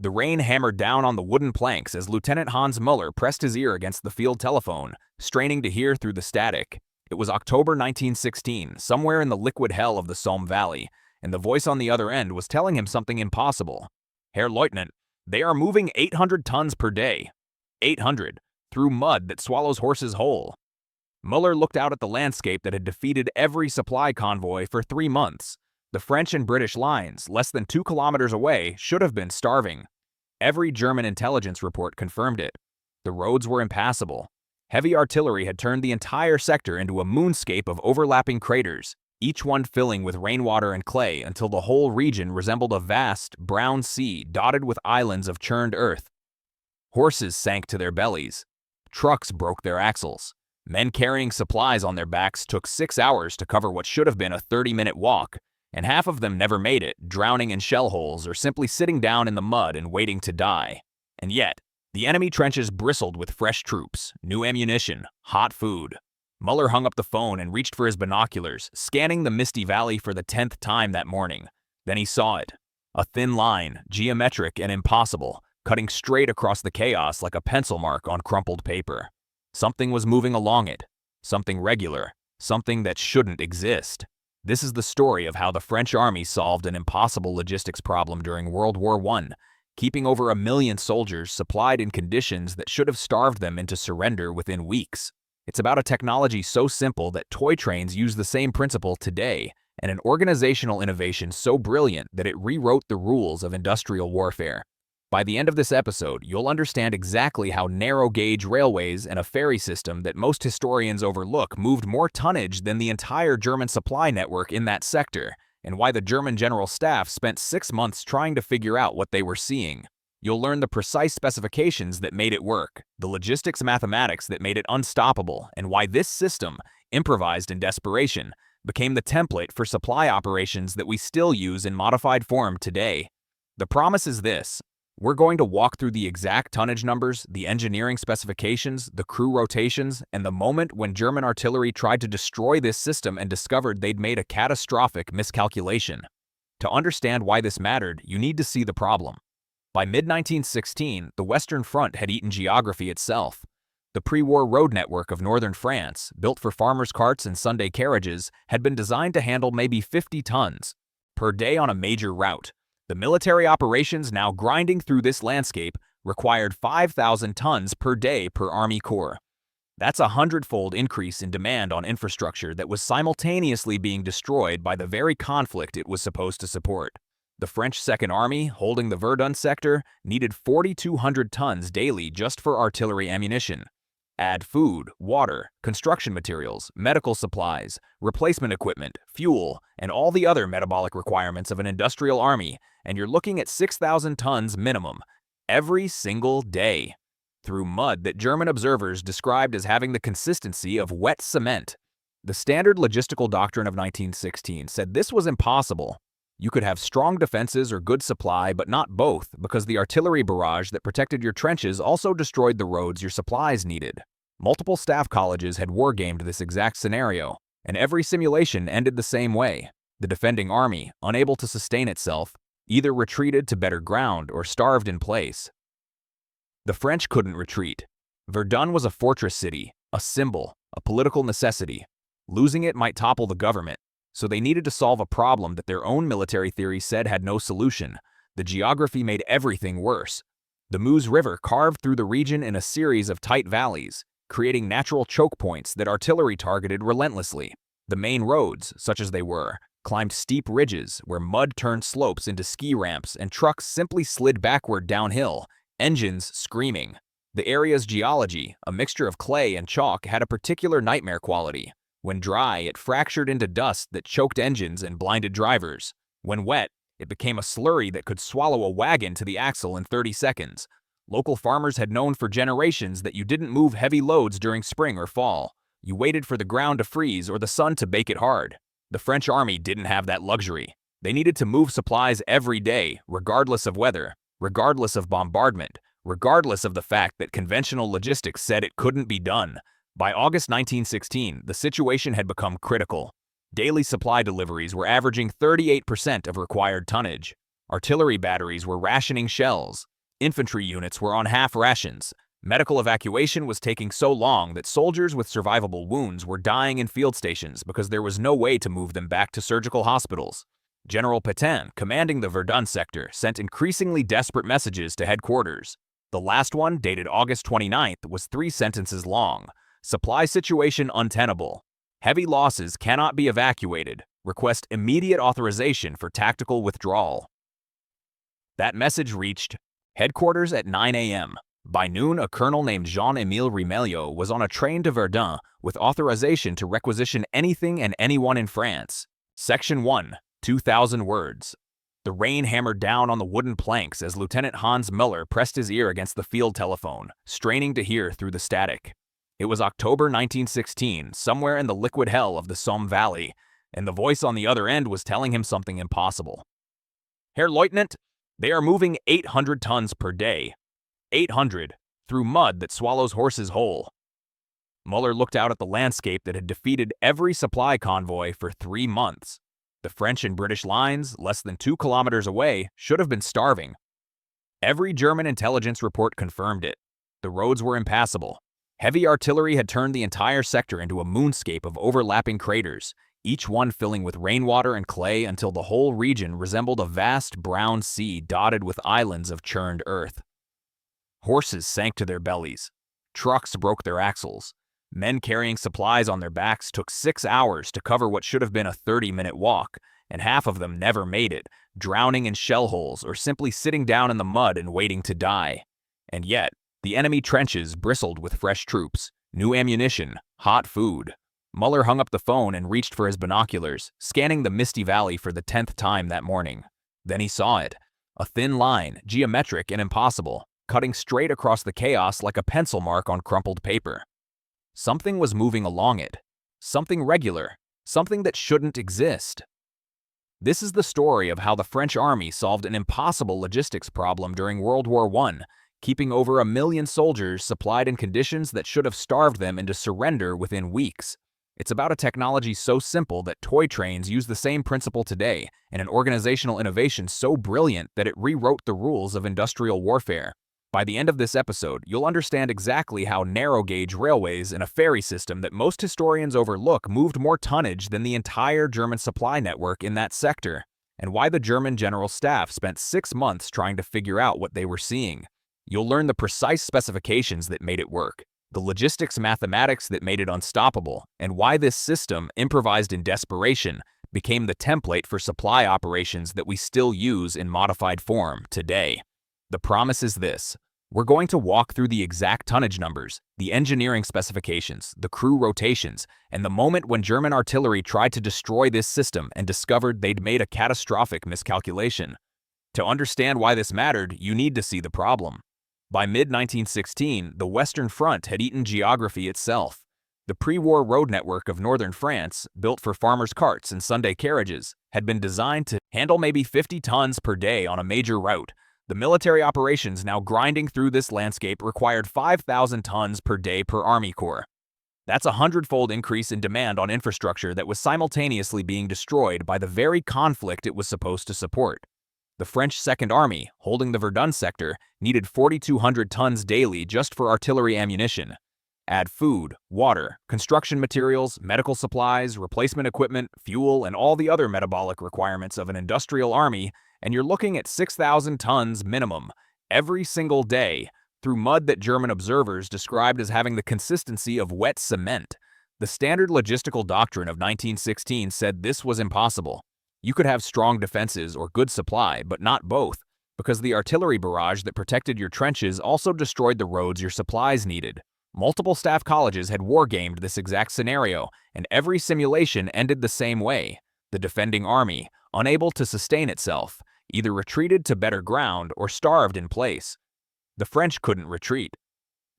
The rain hammered down on the wooden planks as Lieutenant Hans Muller pressed his ear against the field telephone, straining to hear through the static. It was October 1916, somewhere in the liquid hell of the Somme Valley, and the voice on the other end was telling him something impossible. "Herr Leutnant, they are moving 800 tons per day. 800, through mud that swallows horses whole." Muller looked out at the landscape that had defeated every supply convoy for 3 months. The French and British lines, less than 2 kilometers away, should have been starving. Every German intelligence report confirmed it. The roads were impassable. Heavy artillery had turned the entire sector into a moonscape of overlapping craters, each one filling with rainwater and clay until the whole region resembled a vast, brown sea dotted with islands of churned earth. Horses sank to their bellies. Trucks broke their axles. Men carrying supplies on their backs took 6 hours to cover what should have been a 30-minute walk, and half of them never made it, drowning in shell holes or simply sitting down in the mud and waiting to die. And yet, the enemy trenches bristled with fresh troops, new ammunition, hot food. Muller hung up the phone and reached for his binoculars, scanning the misty valley for the 10th time that morning. Then he saw it. A thin line, geometric and impossible, cutting straight across the chaos like a pencil mark on crumpled paper. Something was moving along it. Something regular. Something that shouldn't exist. This is the story of how the French army solved an impossible logistics problem during World War I, keeping over 1 million soldiers supplied in conditions that should have starved them into surrender within weeks. It's about a technology so simple that toy trains use the same principle today, and an organizational innovation so brilliant that it rewrote the rules of industrial warfare. By the end of this episode, you'll understand exactly how narrow-gauge railways and a ferry system that most historians overlook moved more tonnage than the entire German supply network in that sector, and why the German General Staff spent 6 months trying to figure out what they were seeing. You'll learn the precise specifications that made it work, the logistics mathematics that made it unstoppable, and why this system, improvised in desperation, became the template for supply operations that we still use in modified form today. The promise is this. We're going to walk through the exact tonnage numbers, the engineering specifications, the crew rotations, and the moment when German artillery tried to destroy this system and discovered they'd made a catastrophic miscalculation. To understand why this mattered, you need to see the problem. By mid-1916, the Western Front had eaten geography itself. The pre-war road network of northern France, built for farmers' carts and Sunday carriages, had been designed to handle maybe 50 tons per day on a major route. The military operations now grinding through this landscape required 5,000 tons per day per Army Corps. That's a 100-fold increase in demand on infrastructure that was simultaneously being destroyed by the very conflict it was supposed to support. The French Second Army, holding the Verdun sector, needed 4,200 tons daily just for artillery ammunition. Add food, water, construction materials, medical supplies, replacement equipment, fuel, and all the other metabolic requirements of an industrial army, and you're looking at 6,000 tons minimum, every single day, through mud that German observers described as having the consistency of wet cement. The standard logistical doctrine of 1916 said this was impossible. You could have strong defenses or good supply, but not both, because the artillery barrage that protected your trenches also destroyed the roads your supplies needed. Multiple staff colleges had wargamed this exact scenario, and every simulation ended the same way. The defending army, unable to sustain itself, either retreated to better ground or starved in place. The French couldn't retreat. Verdun was a fortress city, a symbol, a political necessity. Losing it might topple the government. So they needed to solve a problem that their own military theory said had no solution. The geography made everything worse. The Meuse River carved through the region in a series of tight valleys, creating natural choke points that artillery targeted relentlessly. The main roads, such as they were, climbed steep ridges where mud turned slopes into ski ramps and trucks simply slid backward downhill, engines screaming. The area's geology, a mixture of clay and chalk, had a particular nightmare quality. When dry, it fractured into dust that choked engines and blinded drivers. When wet, it became a slurry that could swallow a wagon to the axle in 30 seconds. Local farmers had known for generations that you didn't move heavy loads during spring or fall. You waited for the ground to freeze or the sun to bake it hard. The French army didn't have that luxury. They needed to move supplies every day, regardless of weather, regardless of bombardment, regardless of the fact that conventional logistics said it couldn't be done. By August 1916, the situation had become critical. Daily supply deliveries were averaging 38% of required tonnage. Artillery batteries were rationing shells. Infantry units were on half rations. Medical evacuation was taking so long that soldiers with survivable wounds were dying in field stations because there was no way to move them back to surgical hospitals. General Pétain, commanding the Verdun sector, sent increasingly desperate messages to headquarters. The last one, dated August 29th, was 3 sentences long. Supply situation untenable. Heavy losses cannot be evacuated. Request immediate authorization for tactical withdrawal. That message reached headquarters at 9 a.m. By noon, a colonel named Jean Émile Rimailho was on a train to Verdun with authorization to requisition anything and anyone in France. Section 1, 2,000 words. The rain hammered down on the wooden planks as Lieutenant Hans Müller pressed his ear against the field telephone, straining to hear through the static. It was October 1916, somewhere in the liquid hell of the Somme Valley, and the voice on the other end was telling him something impossible. Herr Leutnant, they are moving 800 tons per day. 800, through mud that swallows horses whole. Müller looked out at the landscape that had defeated every supply convoy for 3 months. The French and British lines, less than 2 kilometers away, should have been starving. Every German intelligence report confirmed it. The roads were impassable. Heavy artillery had turned the entire sector into a moonscape of overlapping craters, each one filling with rainwater and clay until the whole region resembled a vast brown sea dotted with islands of churned earth. Horses sank to their bellies. Trucks broke their axles. Men carrying supplies on their backs took 6 hours to cover what should have been a 30-minute walk, and half of them never made it, drowning in shell holes or simply sitting down in the mud and waiting to die. And yet, the enemy trenches bristled with fresh troops, new ammunition, hot food. Müller hung up the phone and reached for his binoculars, scanning the misty valley for the 10th time that morning. Then he saw it. A thin line, geometric and impossible, cutting straight across the chaos like a pencil mark on crumpled paper. Something was moving along it. Something regular. Something that shouldn't exist. This is the story of how the French army solved an impossible logistics problem during World War I, keeping over 1 million soldiers supplied in conditions that should have starved them into surrender within weeks. It's about a technology so simple that toy trains use the same principle today, and an organizational innovation so brilliant that it rewrote the rules of industrial warfare. By the end of this episode, you'll understand exactly how narrow-gauge railways and a ferry system that most historians overlook moved more tonnage than the entire German supply network in that sector, and why the German General Staff spent 6 months trying to figure out what they were seeing. You'll learn the precise specifications that made it work, the logistics mathematics that made it unstoppable, and why this system, improvised in desperation, became the template for supply operations that we still use in modified form today. The promise is this. We're going to walk through the exact tonnage numbers, the engineering specifications, the crew rotations, and the moment when German artillery tried to destroy this system and discovered they'd made a catastrophic miscalculation. To understand why this mattered, you need to see the problem. By mid-1916, the Western Front had eaten geography itself. The pre-war road network of northern France, built for farmers' carts and Sunday carriages, had been designed to handle maybe 50 tons per day on a major route. The military operations now grinding through this landscape required 5,000 tons per day per Army Corps. That's a 100-fold increase in demand on infrastructure that was simultaneously being destroyed by the very conflict it was supposed to support. The French Second Army, holding the Verdun sector, needed 4,200 tons daily just for artillery ammunition. Add food, water, construction materials, medical supplies, replacement equipment, fuel, and all the other metabolic requirements of an industrial army, and you're looking at 6,000 tons minimum, every single day, through mud that German observers described as having the consistency of wet cement. The standard logistical doctrine of 1916 said this was impossible. You could have strong defenses or good supply, but not both, because the artillery barrage that protected your trenches also destroyed the roads your supplies needed. Multiple staff colleges had wargamed this exact scenario, and every simulation ended the same way. The defending army, unable to sustain itself, either retreated to better ground or starved in place. The French couldn't retreat.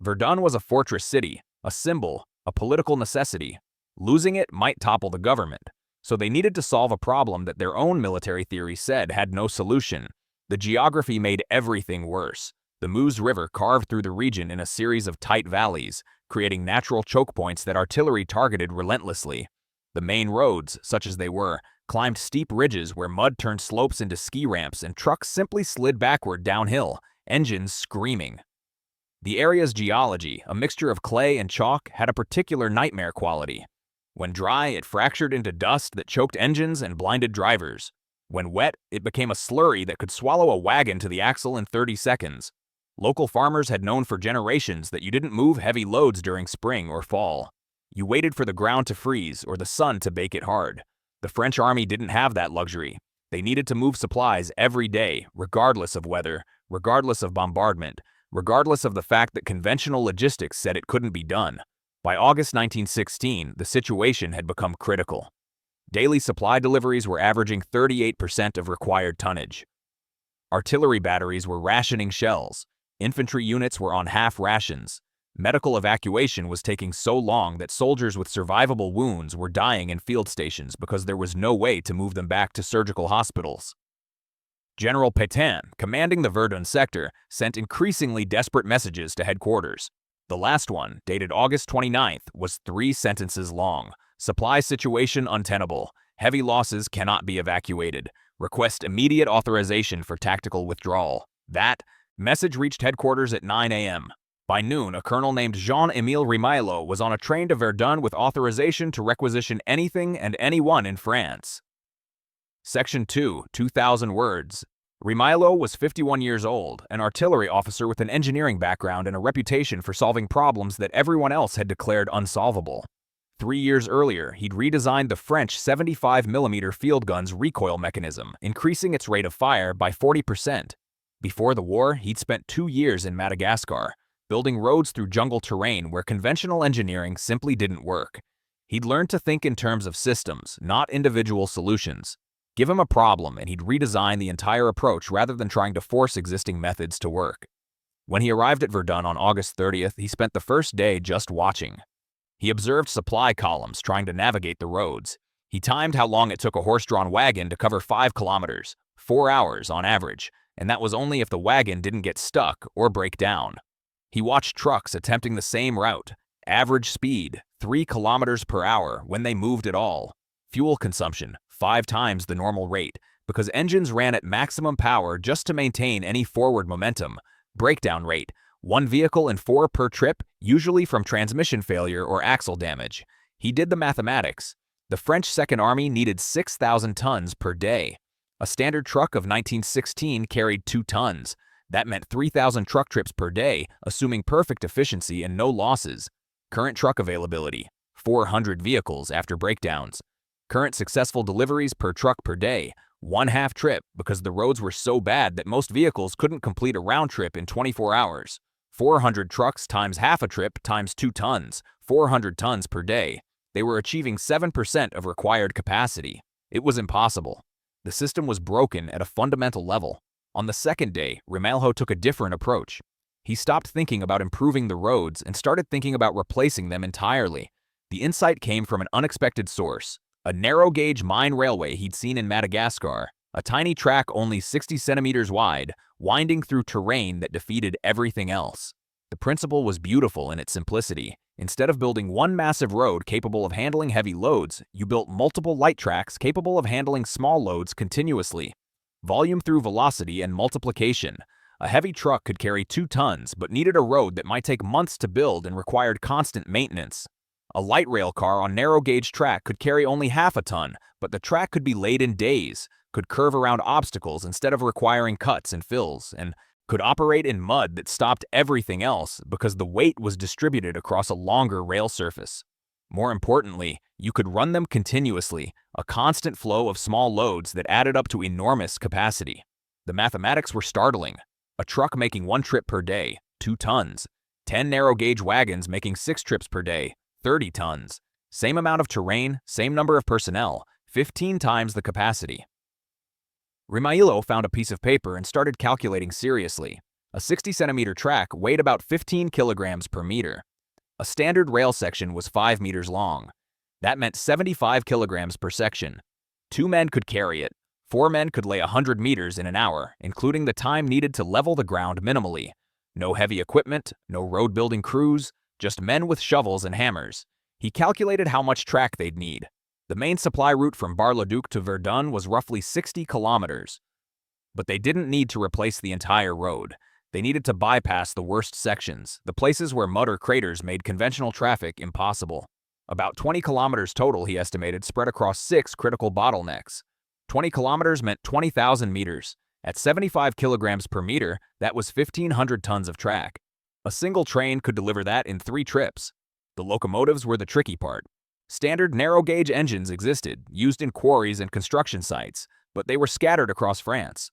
Verdun was a fortress city, a symbol, a political necessity. Losing it might topple the government, so they needed to solve a problem that their own military theory said had no solution. The geography made everything worse. The Meuse River carved through the region in a series of tight valleys, creating natural choke points that artillery targeted relentlessly. The main roads, such as they were, climbed steep ridges where mud turned slopes into ski ramps and trucks simply slid backward downhill, engines screaming. The area's geology, a mixture of clay and chalk, had a particular nightmare quality. When dry, it fractured into dust that choked engines and blinded drivers. When wet, it became a slurry that could swallow a wagon to the axle in 30 seconds. Local farmers had known for generations that you didn't move heavy loads during spring or fall. You waited for the ground to freeze or the sun to bake it hard. The French army didn't have that luxury. They needed to move supplies every day, regardless of weather, regardless of bombardment, regardless of the fact that conventional logistics said it couldn't be done. By August 1916, the situation had become critical. Daily supply deliveries were averaging 38% of required tonnage. Artillery batteries were rationing shells. Infantry units were on half rations. Medical evacuation was taking so long that soldiers with survivable wounds were dying in field stations because there was no way to move them back to surgical hospitals. General Pétain, commanding the Verdun sector, sent increasingly desperate messages to headquarters. The last one, dated August 29th, was 3 sentences long. Supply situation untenable. Heavy losses cannot be evacuated. Request immediate authorization for tactical withdrawal. That message reached headquarters at 9 a.m. By noon, a colonel named Jean Émile Rimailho was on a train to Verdun with authorization to requisition anything and anyone in France. Section 2, 2,000 words. Rimailho was 51 years old, an artillery officer with an engineering background and a reputation for solving problems that everyone else had declared unsolvable. 3 years earlier, he'd redesigned the French 75mm field gun's recoil mechanism, increasing its rate of fire by 40%. Before the war, he'd spent 2 years in Madagascar, building roads through jungle terrain where conventional engineering simply didn't work. He'd learned to think in terms of systems, not individual solutions. Give him a problem and he'd redesign the entire approach rather than trying to force existing methods to work. When he arrived at Verdun on August 30th, he spent the first day just watching. He observed supply columns trying to navigate the roads. He timed how long it took a horse-drawn wagon to cover 5 kilometers, 4 hours on average, and that was only if the wagon didn't get stuck or break down. He watched trucks attempting the same route, average speed, 3 kilometers per hour when they moved at all. Fuel consumption, 5 times the normal rate, because engines ran at maximum power just to maintain any forward momentum. Breakdown rate, 1 vehicle in 4 per trip, usually from transmission failure or axle damage. He did the mathematics. The French Second Army needed 6,000 tons per day. A standard truck of 1916 carried 2 tons. That meant 3,000 truck trips per day, assuming perfect efficiency and no losses. Current truck availability, 400 vehicles after breakdowns. Current successful deliveries per truck per day, 1 half trip because the roads were so bad that most vehicles couldn't complete a round trip in 24 hours. 400 trucks times half a trip times 2 tons, 400 tons per day. They were achieving 7% of required capacity. It was impossible. The system was broken at a fundamental level. On the second day, Rimailho took a different approach. He stopped thinking about improving the roads and started thinking about replacing them entirely. The insight came from an unexpected source, a narrow-gauge mine railway he'd seen in Madagascar, a tiny track only 60 centimeters wide, winding through terrain that defeated everything else. The principle was beautiful in its simplicity. Instead of building one massive road capable of handling heavy loads, you built multiple light tracks capable of handling small loads continuously. Volume through velocity and multiplication. A heavy truck could carry 2 tons but needed a road that might take months to build and required constant maintenance. A light rail car on narrow-gauge track could carry only half a ton, but the track could be laid in days, could curve around obstacles instead of requiring cuts and fills, and could operate in mud that stopped everything else because the weight was distributed across a longer rail surface. More importantly, you could run them continuously, a constant flow of small loads that added up to enormous capacity. The mathematics were startling. A truck making 1 trip per day, 2 tons. 10 narrow-gauge wagons making 6 trips per day, 30 tons. Same amount of terrain, same number of personnel, 15 times the capacity. Rimailho found a piece of paper and started calculating seriously. A 60-centimeter track weighed about 15 kilograms per meter. A standard rail section was 5 meters long. That meant 75 kilograms per section. 2 men could carry it. 4 men could lay 100 meters in an hour, including the time needed to level the ground minimally. No heavy equipment, no road-building crews, just men with shovels and hammers. He calculated how much track they'd need. The main supply route from Bar-le-Duc to Verdun was roughly 60 kilometers. But they didn't need to replace the entire road. They needed to bypass the worst sections, the places where mud or craters made conventional traffic impossible. About 20 kilometers total, he estimated, spread across 6 critical bottlenecks. 20 kilometers meant 20,000 meters. At 75 kilograms per meter, that was 1,500 tons of track. A single train could deliver that in 3 trips. The locomotives were the tricky part. Standard narrow-gauge engines existed, used in quarries and construction sites, but they were scattered across France.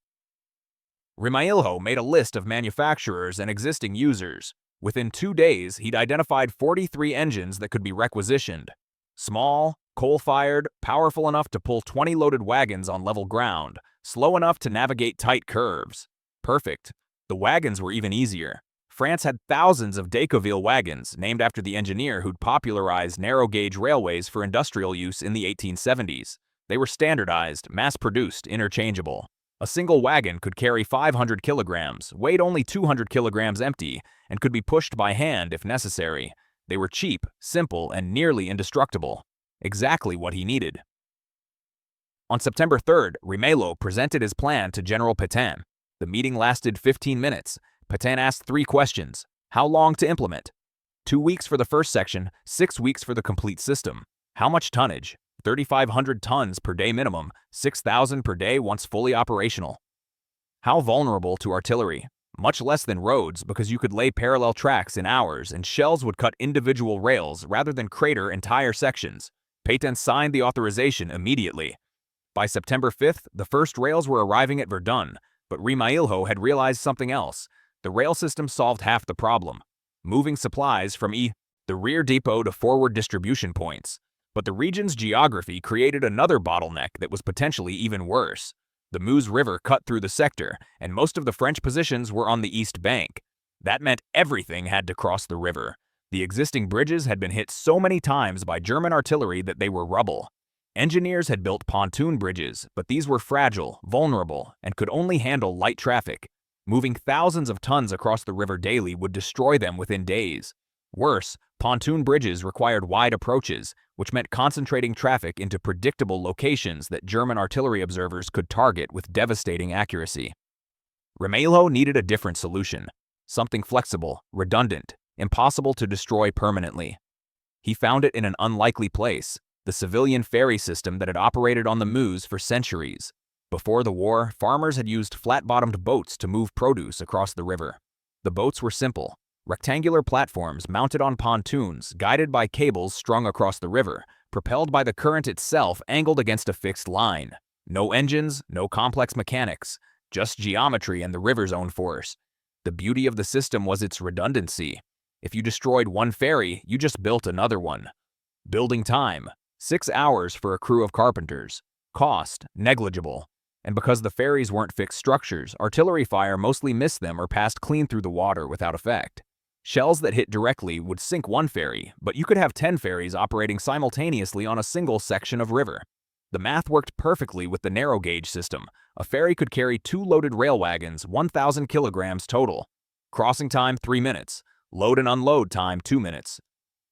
Rimailho made a list of manufacturers and existing users. Within 2 days, he'd identified 43 engines that could be requisitioned. Small, coal-fired, powerful enough to pull 20 loaded wagons on level ground, slow enough to navigate tight curves. Perfect. The wagons were even easier. France had thousands of Decauville wagons, named after the engineer who'd popularized narrow-gauge railways for industrial use in the 1870s. They were standardized, mass-produced, interchangeable. A single wagon could carry 500 kilograms, weighed only 200 kilograms empty, and could be pushed by hand if necessary. They were cheap, simple, and nearly indestructible. Exactly what he needed. On September 3rd, Rimailho presented his plan to General Pétain. The meeting lasted 15 minutes. Pétain asked 3 questions. How long to implement? 2 weeks for the first section, 6 weeks for the complete system. How much tonnage? 3,500 tons per day minimum, 6,000 per day once fully operational. How vulnerable to artillery? Much less than roads, because you could lay parallel tracks in hours and shells would cut individual rails rather than crater entire sections. Pétain signed the authorization immediately. By September 5th, the first rails were arriving at Verdun, but Rimailho had realized something else. The rail system solved half the problem, moving supplies from the rear depot to forward distribution points. But the region's geography created another bottleneck that was potentially even worse. The Meuse River cut through the sector, and most of the French positions were on the east bank. That meant everything had to cross the river. The existing bridges had been hit so many times by German artillery that they were rubble. Engineers had built pontoon bridges, but these were fragile, vulnerable, and could only handle light traffic. Moving thousands of tons across the river daily would destroy them within days. Worse, pontoon bridges required wide approaches, which meant concentrating traffic into predictable locations that German artillery observers could target with devastating accuracy. Rimailho needed a different solution, something flexible, redundant, impossible to destroy permanently. He found it in an unlikely place, the civilian ferry system that had operated on the Meuse for centuries. Before the war, farmers had used flat-bottomed boats to move produce across the river. The boats were simple, rectangular platforms mounted on pontoons, guided by cables strung across the river, propelled by the current itself angled against a fixed line. No engines, no complex mechanics, just geometry and the river's own force. The beauty of the system was its redundancy. If you destroyed one ferry, you just built another one. Building time, 6 hours for a crew of carpenters. Cost, negligible. And because the ferries weren't fixed structures, artillery fire mostly missed them or passed clean through the water without effect. Shells that hit directly would sink one ferry, but you could have 10 ferries operating simultaneously on a single section of river. The math worked perfectly with the narrow-gauge system. A ferry could carry 2 loaded rail wagons, 1,000 kilograms total. Crossing time, 3 minutes. Load and unload time, 2 minutes.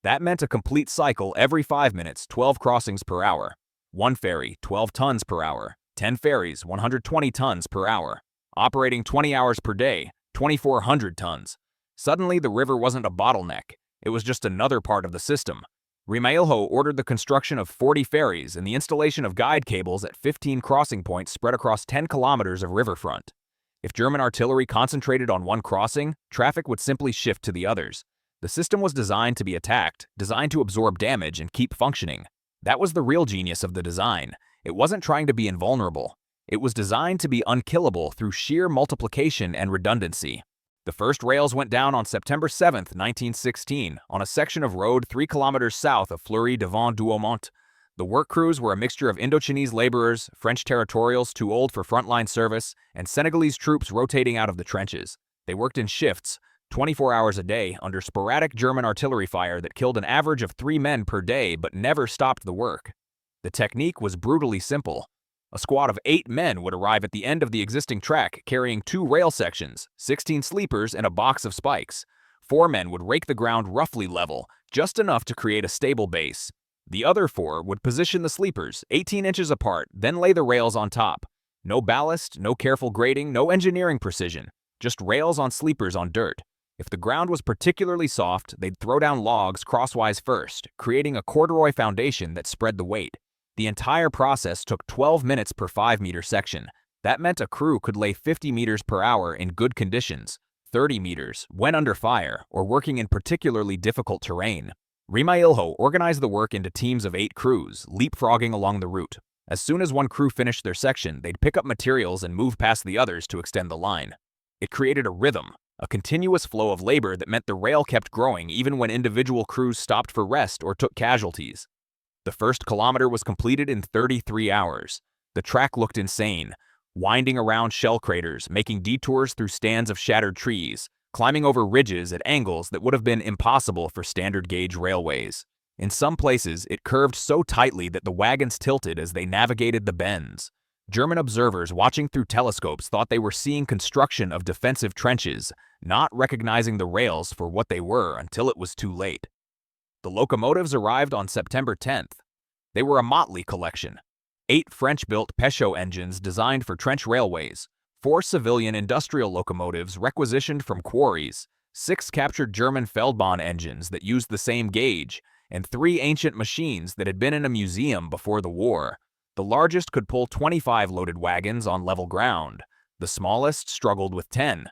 That meant a complete cycle every 5 minutes, 12 crossings per hour. One ferry, 12 tons per hour. 10 ferries, 120 tons per hour. Operating 20 hours per day, 2,400 tons. Suddenly, the river wasn't a bottleneck. It was just another part of the system. Rimailho ordered the construction of 40 ferries and the installation of guide cables at 15 crossing points spread across 10 kilometers of riverfront. If German artillery concentrated on one crossing, traffic would simply shift to the others. The system was designed to be attacked, designed to absorb damage and keep functioning. That was the real genius of the design. It wasn't trying to be invulnerable. It was designed to be unkillable through sheer multiplication and redundancy. The first rails went down on September 7, 1916, on a section of road 3 kilometers south of Fleury-devant-Douaumont. The work crews were a mixture of Indochinese laborers, French territorials too old for frontline service, and Senegalese troops rotating out of the trenches. They worked in shifts, 24 hours a day, under sporadic German artillery fire that killed an average of 3 men per day but never stopped the work. The technique was brutally simple. A squad of 8 men would arrive at the end of the existing track carrying 2 rail sections, 16 sleepers, and a box of spikes. 4 men would rake the ground roughly level, just enough to create a stable base. The other 4 would position the sleepers 18 inches apart, then lay the rails on top. No ballast, no careful grading, no engineering precision. just rails on sleepers on dirt. If the ground was particularly soft, they'd throw down logs crosswise first, creating a corduroy foundation that spread the weight. The entire process took 12 minutes per 5-meter section. That meant a crew could lay 50 meters per hour in good conditions, 30 meters when under fire or working in particularly difficult terrain. Rimailho organized the work into teams of 8 crews, leapfrogging along the route. As soon as one crew finished their section, they'd pick up materials and move past the others to extend the line. It created a rhythm, a continuous flow of labor that meant the rail kept growing even when individual crews stopped for rest or took casualties. The first kilometer was completed in 33 hours. The track looked insane, winding around shell craters, making detours through stands of shattered trees, climbing over ridges at angles that would have been impossible for standard-gauge railways. In some places, it curved so tightly that the wagons tilted as they navigated the bends. German observers watching through telescopes thought they were seeing construction of defensive trenches, not recognizing the rails for what they were until it was too late. The locomotives arrived on September 10th. They were a motley collection. 8 French-built Peugeot engines designed for trench railways, 4 civilian industrial locomotives requisitioned from quarries, 6 captured German Feldbahn engines that used the same gauge, and 3 ancient machines that had been in a museum before the war. The largest could pull 25 loaded wagons on level ground. The smallest struggled with 10.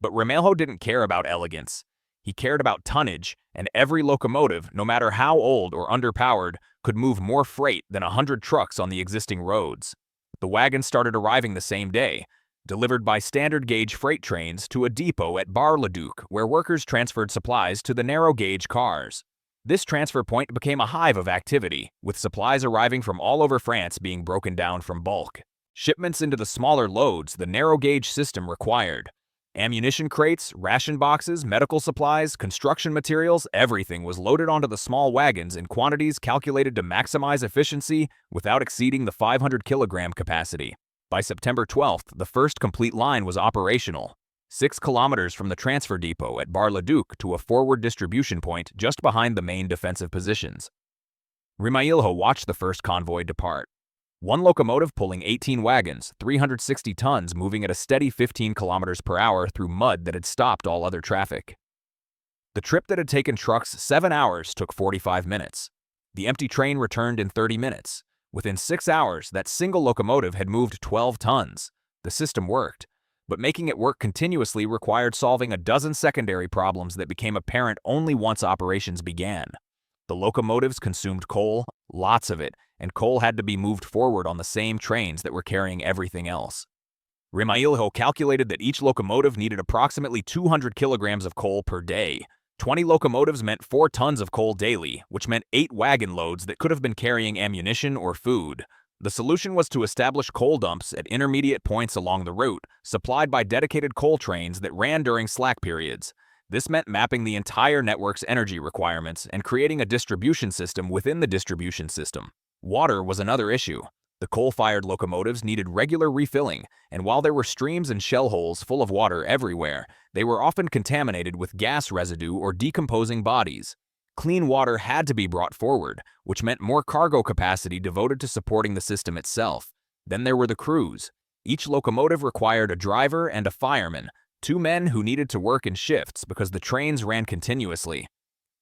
But Rimailho didn't care about elegance. He cared about tonnage, and every locomotive, no matter how old or underpowered, could move more freight than 100 trucks on the existing roads. The wagons started arriving the same day, delivered by standard-gauge freight trains to a depot at Bar-le-Duc, where workers transferred supplies to the narrow-gauge cars. This transfer point became a hive of activity, with supplies arriving from all over France being broken down from bulk. Shipments into the smaller loads the narrow-gauge system required. Ammunition crates, ration boxes, medical supplies, construction materials, everything was loaded onto the small wagons in quantities calculated to maximize efficiency without exceeding the 500-kilogram capacity. By September 12th, the first complete line was operational, 6 kilometers from the transfer depot at Bar-le-Duc to a forward distribution point just behind the main defensive positions. Rimailho watched the first convoy depart. 1 locomotive pulling 18 wagons, 360 tons moving at a steady 15 kilometers per hour through mud that had stopped all other traffic. The trip that had taken trucks 7 hours took 45 minutes. The empty train returned in 30 minutes. Within 6 hours, that single locomotive had moved 12 tons. The system worked, but making it work continuously required solving a dozen secondary problems that became apparent only once operations began. The locomotives consumed coal, lots of it, and coal had to be moved forward on the same trains that were carrying everything else. Rimailho calculated that each locomotive needed approximately 200 kilograms of coal per day. 20 locomotives meant 4 tons of coal daily, which meant 8 wagon loads that could have been carrying ammunition or food. The solution was to establish coal dumps at intermediate points along the route, supplied by dedicated coal trains that ran during slack periods. This meant mapping the entire network's energy requirements and creating a distribution system within the distribution system. Water was another issue. The coal-fired locomotives needed regular refilling, and while there were streams and shell holes full of water everywhere, they were often contaminated with gas residue or decomposing bodies. Clean water had to be brought forward, which meant more cargo capacity devoted to supporting the system itself. Then there were the crews. Each locomotive required a driver and a fireman, 2 men who needed to work in shifts because the trains ran continuously.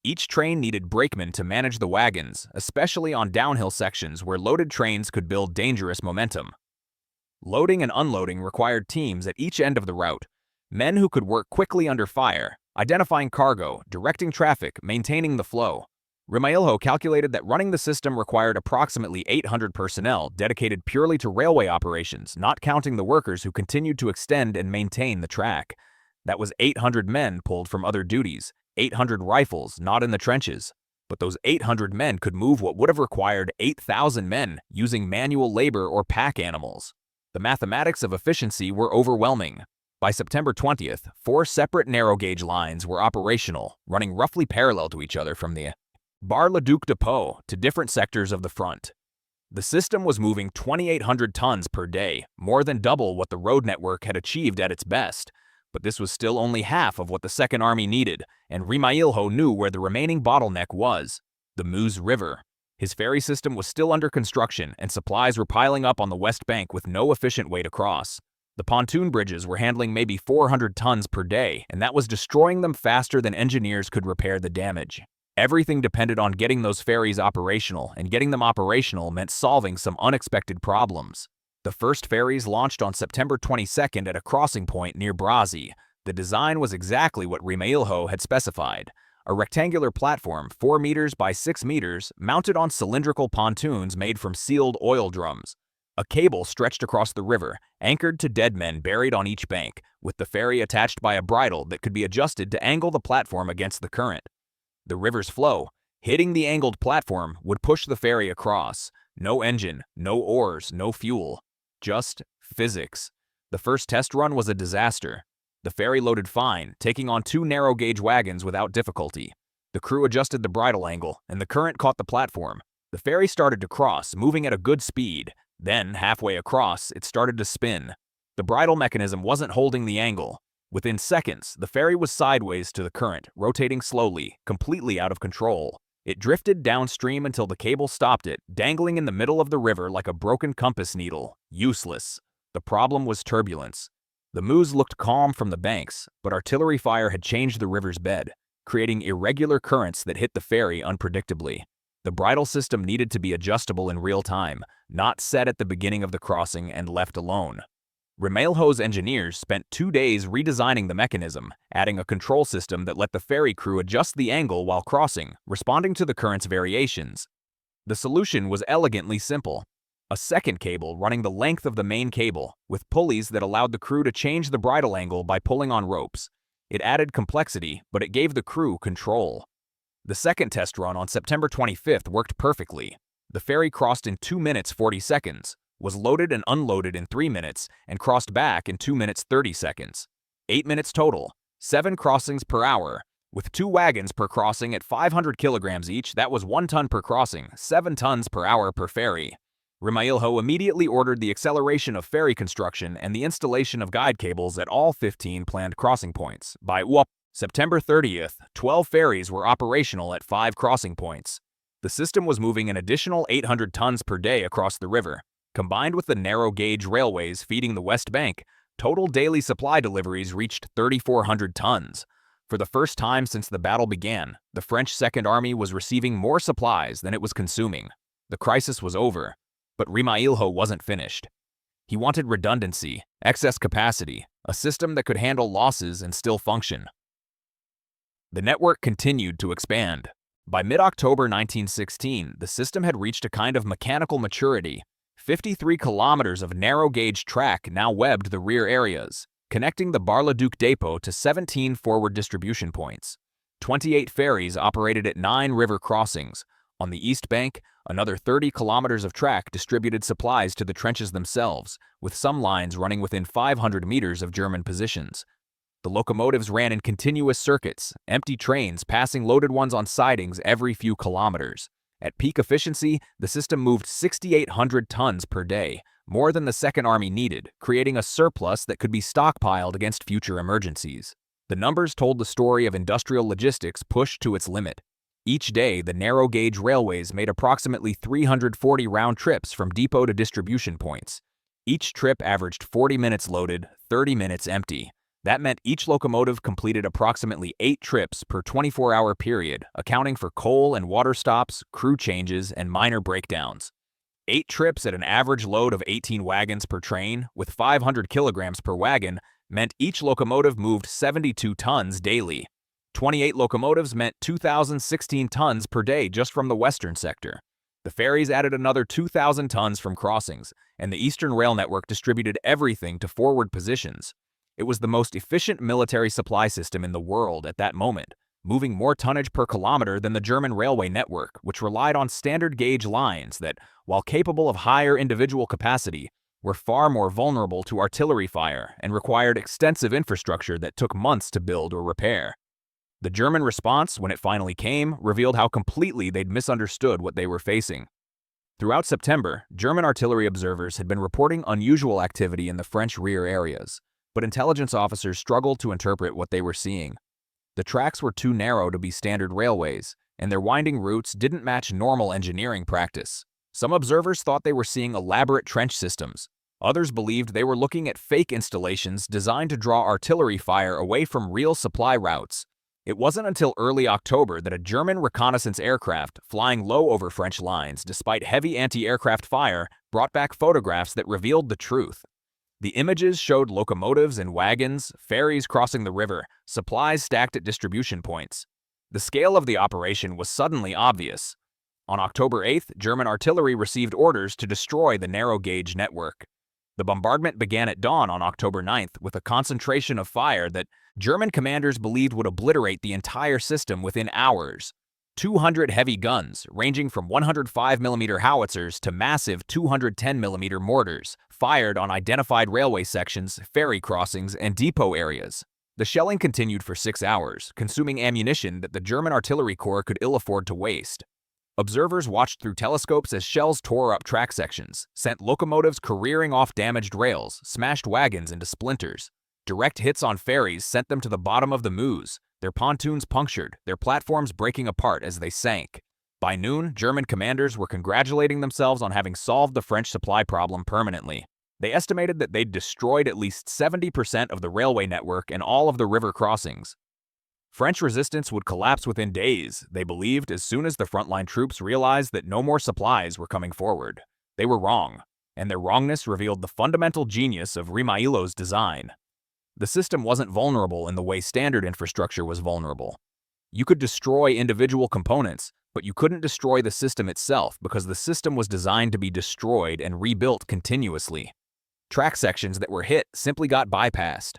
Each train needed brakemen to manage the wagons, especially on downhill sections where loaded trains could build dangerous momentum. Loading and unloading required teams at each end of the route, men who could work quickly under fire, identifying cargo, directing traffic, maintaining the flow. Rimailho calculated that running the system required approximately 800 personnel dedicated purely to railway operations, not counting the workers who continued to extend and maintain the track. That was 800 men pulled from other duties, 800 rifles not in the trenches. But those 800 men could move what would have required 8,000 men using manual labor or pack animals. The mathematics of efficiency were overwhelming. By September 20th, 4 separate narrow-gauge lines were operational, running roughly parallel to each other from the Bar-le-Duc depot to different sectors of the front. The system was moving 2,800 tons per day, more than double what the road network had achieved at its best. But this was still only half of what the Second Army needed, and Rimailho knew where the remaining bottleneck was: the Meuse River. His ferry system was still under construction, and supplies were piling up on the west bank with no efficient way to cross. The pontoon bridges were handling maybe 400 tons per day, and that was destroying them faster than engineers could repair the damage. Everything depended on getting those ferries operational, and getting them operational meant solving some unexpected problems. The first ferries launched on September 22nd at a crossing point near Brazi. The design was exactly what Rimailho had specified. A rectangular platform 4 meters by 6 meters mounted on cylindrical pontoons made from sealed oil drums. A cable stretched across the river, anchored to dead men buried on each bank, with the ferry attached by a bridle that could be adjusted to angle the platform against the current. The river's flow, hitting the angled platform, would push the ferry across. No engine, no oars, no fuel. Just physics. The first test run was a disaster. The ferry loaded fine, taking on 2 narrow-gauge wagons without difficulty. The crew adjusted the bridle angle, and the current caught the platform. The ferry started to cross, moving at a good speed. Then, halfway across, it started to spin. The bridle mechanism wasn't holding the angle. Within seconds, the ferry was sideways to the current, rotating slowly, completely out of control. It drifted downstream until the cable stopped it, dangling in the middle of the river like a broken compass needle. Useless. The problem was turbulence. The moose looked calm from the banks, but artillery fire had changed the river's bed, creating irregular currents that hit the ferry unpredictably. The bridle system needed to be adjustable in real time, not set at the beginning of the crossing and left alone. Rimailho's engineers spent 2 days redesigning the mechanism, adding a control system that let the ferry crew adjust the angle while crossing, responding to the current's variations. The solution was elegantly simple. A second cable running the length of the main cable, with pulleys that allowed the crew to change the bridle angle by pulling on ropes. It added complexity, but it gave the crew control. The second test run on September 25th worked perfectly. The ferry crossed in 2 minutes 40 seconds, was loaded and unloaded in 3 minutes, and crossed back in 2 minutes 30 seconds. 8 minutes total, 7 crossings per hour. With 2 wagons per crossing at 500 kilograms each, that was 1 ton per crossing, 7 tons per hour per ferry. Rimailho immediately ordered the acceleration of ferry construction and the installation of guide cables at all 15 planned crossing points. By September 30th, 12 ferries were operational at 5 crossing points. The system was moving an additional 800 tons per day across the river. Combined with the narrow-gauge railways feeding the West Bank, total daily supply deliveries reached 3,400 tons. For the first time since the battle began, the French Second Army was receiving more supplies than it was consuming. The crisis was over, but Rimailho wasn't finished. He wanted redundancy, excess capacity, a system that could handle losses and still function. The network continued to expand. By mid-October 1916, the system had reached a kind of mechanical maturity. 53 kilometers of narrow-gauge track now webbed the rear areas, connecting the Bar-le-Duc depot to 17 forward distribution points. 28 ferries operated at 9 river crossings. On the east bank, another 30 kilometers of track distributed supplies to the trenches themselves, with some lines running within 500 meters of German positions. The locomotives ran in continuous circuits, empty trains passing loaded ones on sidings every few kilometers. At peak efficiency, the system moved 6,800 tons per day, more than the Second Army needed, creating a surplus that could be stockpiled against future emergencies. The numbers told the story of industrial logistics pushed to its limit. Each day, the narrow-gauge railways made approximately 340 round trips from depot to distribution points. Each trip averaged 40 minutes loaded, 30 minutes empty. That meant each locomotive completed approximately 8 trips per 24-hour period, accounting for coal and water stops, crew changes, and minor breakdowns. 8 trips at an average load of 18 wagons per train, with 500 kilograms per wagon, meant each locomotive moved 72 tons daily. 28 locomotives meant 2,016 tons per day just from the western sector. The ferries added another 2,000 tons from crossings, and the Eastern Rail Network distributed everything to forward positions. It was the most efficient military supply system in the world at that moment, moving more tonnage per kilometer than the German railway network, which relied on standard gauge lines that, while capable of higher individual capacity, were far more vulnerable to artillery fire and required extensive infrastructure that took months to build or repair. The German response, when it finally came, revealed how completely they'd misunderstood what they were facing. Throughout September, German artillery observers had been reporting unusual activity in the French rear areas, but intelligence officers struggled to interpret what they were seeing. The tracks were too narrow to be standard railways, and their winding routes didn't match normal engineering practice. Some observers thought they were seeing elaborate trench systems. Others believed they were looking at fake installations designed to draw artillery fire away from real supply routes. It wasn't until early October that a German reconnaissance aircraft, flying low over French lines despite heavy anti-aircraft fire, brought back photographs that revealed the truth. The images showed locomotives and wagons, ferries crossing the river, supplies stacked at distribution points. The scale of the operation was suddenly obvious. On October 8th, German artillery received orders to destroy the narrow-gauge network. The bombardment began at dawn on October 9th with a concentration of fire that German commanders believed would obliterate the entire system within hours. 200 heavy guns, ranging from 105mm howitzers to massive 210mm mortars, fired on identified railway sections, ferry crossings, and depot areas. The shelling continued for 6 hours, consuming ammunition that the German artillery corps could ill afford to waste. Observers watched through telescopes as shells tore up track sections, sent locomotives careering off damaged rails, smashed wagons into splinters. Direct hits on ferries sent them to the bottom of the Meuse, their pontoons punctured, their platforms breaking apart as they sank. By noon, German commanders were congratulating themselves on having solved the French supply problem permanently. They estimated that they'd destroyed at least 70% of the railway network and all of the river crossings. French resistance would collapse within days, they believed, as soon as the frontline troops realized that no more supplies were coming forward. They were wrong, and their wrongness revealed the fundamental genius of Rimailho's design. The system wasn't vulnerable in the way standard infrastructure was vulnerable. You could destroy individual components, but you couldn't destroy the system itself because the system was designed to be destroyed and rebuilt continuously. Track sections that were hit simply got bypassed.